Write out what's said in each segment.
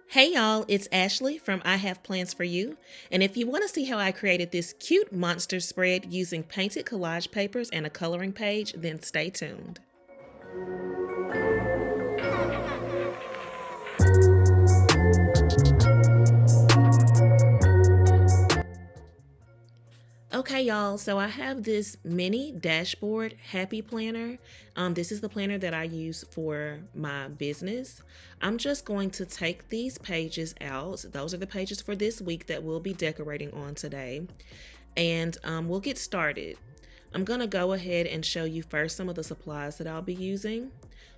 Hey y'all, it's Ashley from I Have Plans for You. And if you want to see how I created this cute monster spread using painted collage papers and a coloring page, then stay tuned. Okay, y'all, so I have this mini dashboard happy planner. This is the planner that I use for my business. I'm just going to take these pages out. Those are the pages for this week that we'll be decorating on today. And we'll get started. I'm going to go ahead and show you first some of the supplies that I'll be using.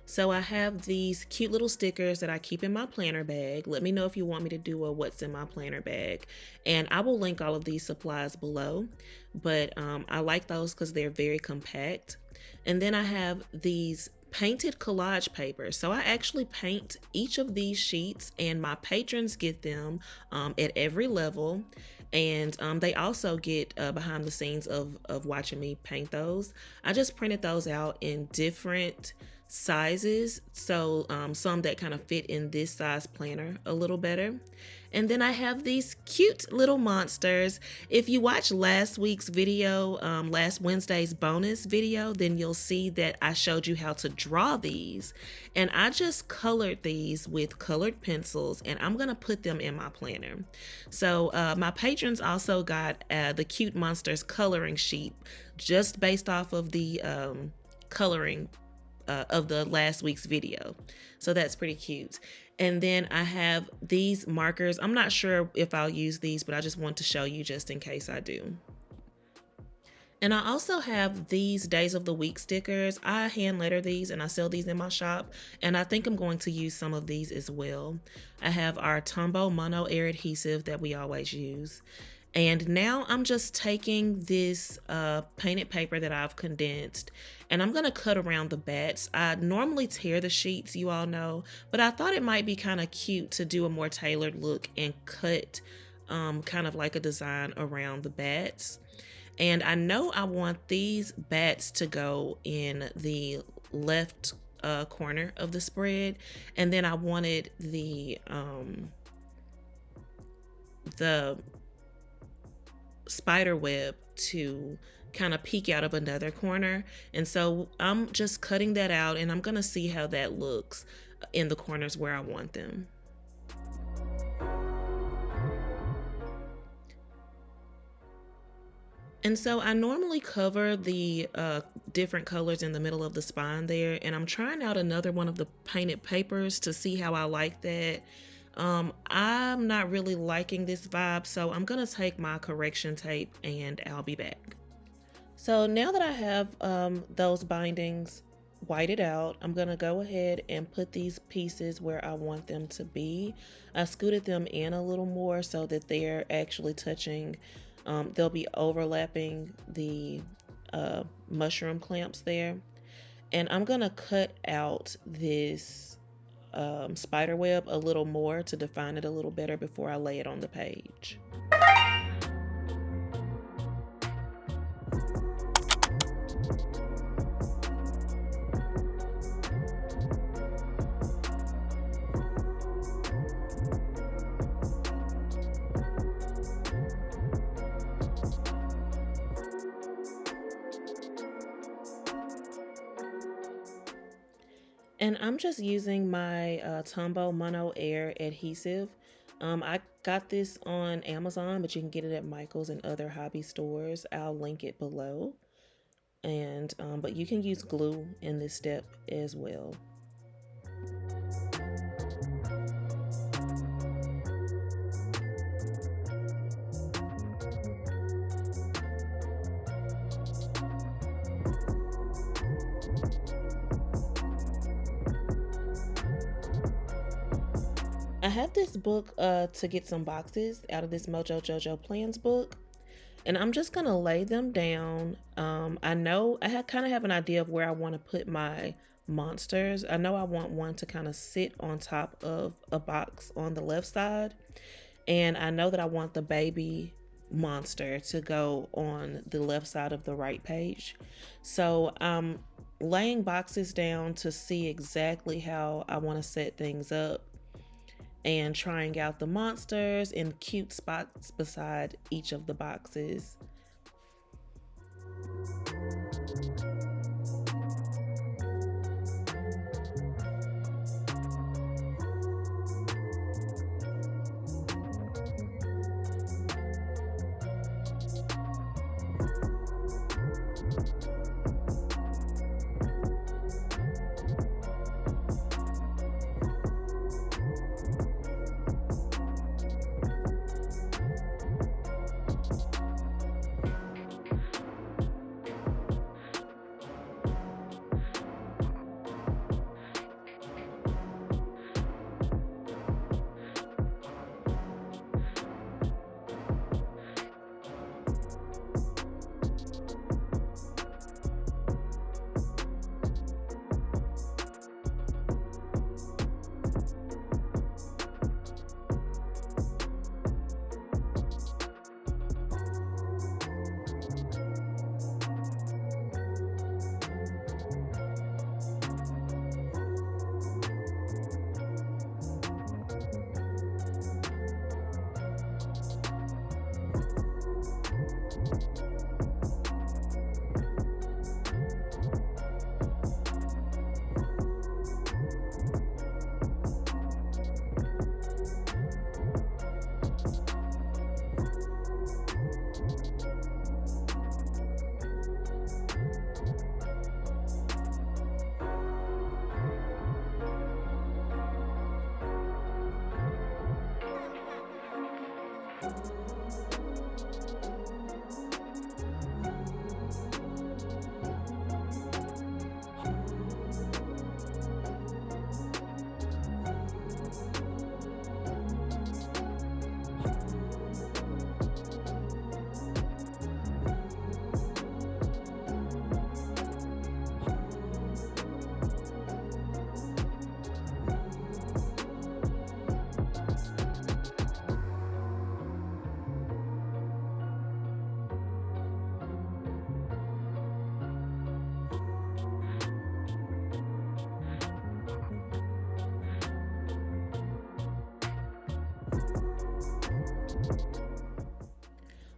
So I have these cute little stickers that I keep in my planner bag. Let me know if you want me to do a what's in my planner bag. And I will link all of these supplies below. But I like those because they're very compact. And then I have these painted collage papers. So I actually paint each of these sheets and my patrons get them at every level. And they also get behind the scenes of watching me paint those. I just printed those out in different sizes, so some that kind of fit in this size planner a little better. And then I have these cute little monsters. If you watch last week's video, last Wednesday's bonus video, then you'll see that I showed you how to draw these. And I just colored these with colored pencils, and I'm gonna put them in my planner. So my patrons also got the cute monsters coloring sheet just based off of the coloring of the last week's video. So that's pretty cute. And then I have these markers. I'm not sure if I'll use these, but I just want to show you just in case I do. And I also have these days of the week stickers. I hand letter these and I sell these in my shop. And I think I'm going to use some of these as well. I have our Tombow Mono Air adhesive that we always use. And now I'm just taking this painted paper that I've condensed and I'm gonna cut around the bats. I normally tear the sheets, you all know, but I thought it might be kind of cute to do a more tailored look and cut kind of like a design around the bats. And I know I want these bats to go in the left corner of the spread. And then I wanted the spider web to kind of peek out of another corner. And so I'm just cutting that out and I'm gonna see how that looks in the corners where I want them. And so I normally cover the different colors in the middle of the spine there, and I'm trying out another one of the painted papers to see how I like that. I'm not really liking this vibe, so I'm gonna take my correction tape and I'll be back. So now that I have those bindings whited out, I'm gonna go ahead and put these pieces where I want them to be. I scooted them in a little more so that they're actually touching, they'll be overlapping the mushroom clamps there. And I'm gonna cut out this spider web a little more to define it a little better before I lay it on the page. And I'm just using my Tombow Mono Air adhesive. I got this on Amazon, but you can get it at Michael's and other hobby stores. I'll link it below. And but you can use glue in this step as well. I have this book to get some boxes out of this Mojo Jojo Plans book, and I'm just gonna lay them down. I know I kind of have an idea of where I want to put my monsters. I know I want one to kind of sit on top of a box on the left side, and I know that I want the baby monster to go on the left side of the right page. So I'm laying boxes down to see exactly how I want to set things up. and trying out the monsters and cute spots beside each of the boxes.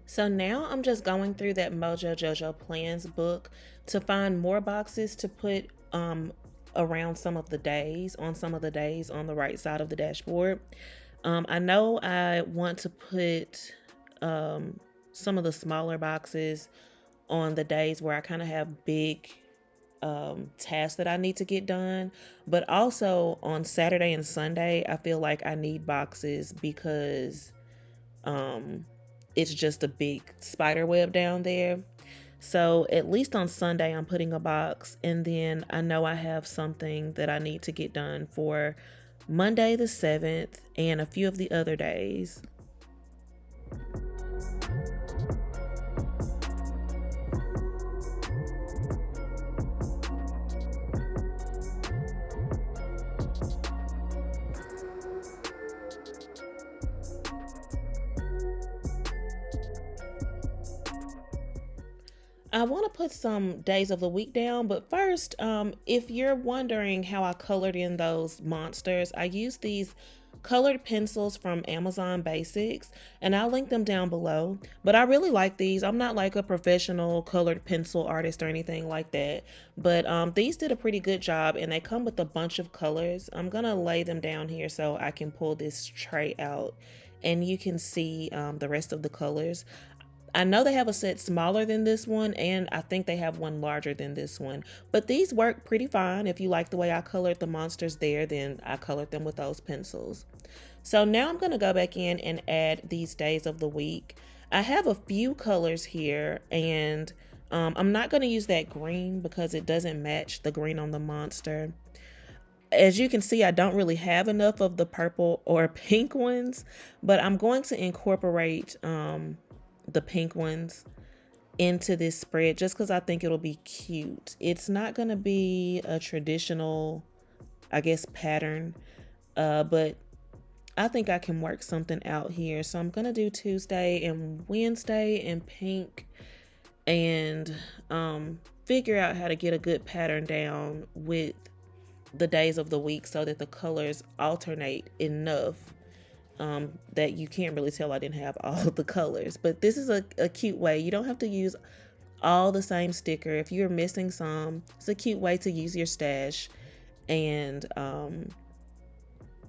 So now I'm just going through that Mojo Jojo Plans book to find more boxes to put around some of the days, on some of the days on the right side of the dashboard. I know I want to put some of the smaller boxes on the days where I kind of have big tasks that I need to get done. But also on Saturday and Sunday, I feel like I need boxes because it's just a big spider web down there. So at least on Sunday, I'm putting a box, and then I know I have something that I need to get done for Monday the 7th and a few of the other days. I want to put some days of the week down, but first, if you're wondering how I colored in those monsters, I used these colored pencils from Amazon Basics, and I'll link them down below. But I really like these. I'm not like a professional colored pencil artist or anything like that, but these did a pretty good job, and they come with a bunch of colors. I'm gonna lay them down here so I can pull this tray out and you can see the rest of the colors. I know they have a set smaller than this one, and I think they have one larger than this one. But these work pretty fine. If you like the way I colored the monsters there, then I colored them with those pencils. So now I'm going to go back in and add these days of the week. I have a few colors here, and I'm not going to use that green because it doesn't match the green on the monster. As you can see, I don't really have enough of the purple or pink ones, but I'm going to incorporate the pink ones into this spread just because I think it'll be cute. It's not going to be a traditional, I guess, pattern, but I think I can work something out here. So I'm going to do Tuesday and Wednesday in pink and figure out how to get a good pattern down with the days of the week so that the colors alternate enough that you can't really tell I didn't have all of the colors. But this is a cute way. You don't have to use all the same sticker. If you're missing some, it's a cute way to use your stash and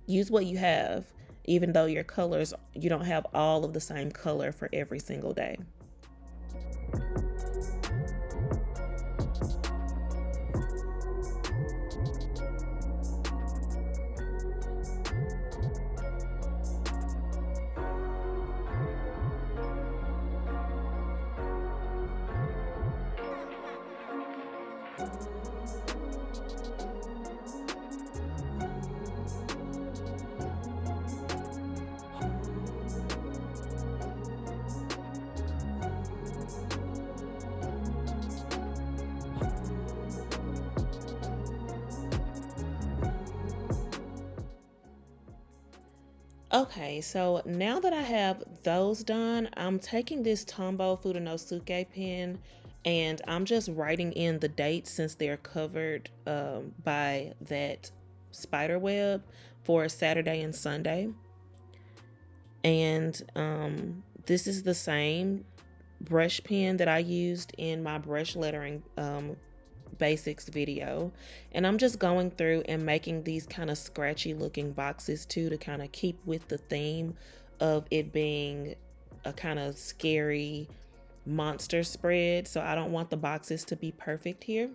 use what you have, even though your colors, you don't have all of the same color for every single day. Okay, so now that I have those done, I'm taking this Tombow Fudenosuke pen and I'm just writing in the dates since they're covered by that spider web for Saturday and Sunday. And this is the same brush pen that I used in my brush lettering basics video, and I'm just going through and making these kind of scratchy looking boxes too, to kind of keep with the theme of it being a kind of scary monster spread. So I don't want the boxes to be perfect here.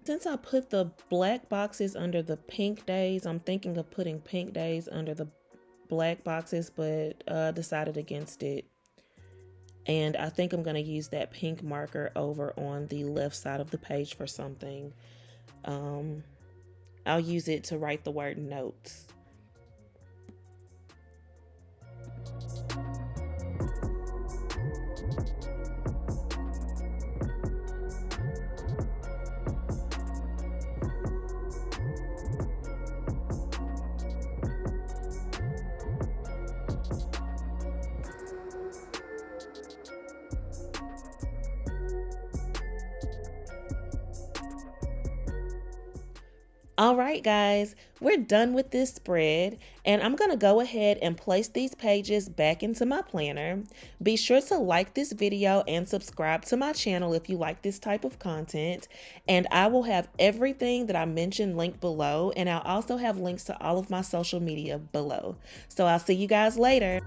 Since I put the black boxes under the pink days, I'm thinking of putting pink days under the black boxes, but decided against it. And I think I'm going to use that pink marker over on the left side of the page for something. I'll use it to write the word notes. All right, guys, we're done with this spread, and I'm going to go ahead and place these pages back into my planner. Be sure to like this video and subscribe to my channel if you like this type of content, and I will have everything that I mentioned linked below, and I'll also have links to all of my social media below. So I'll see you guys later.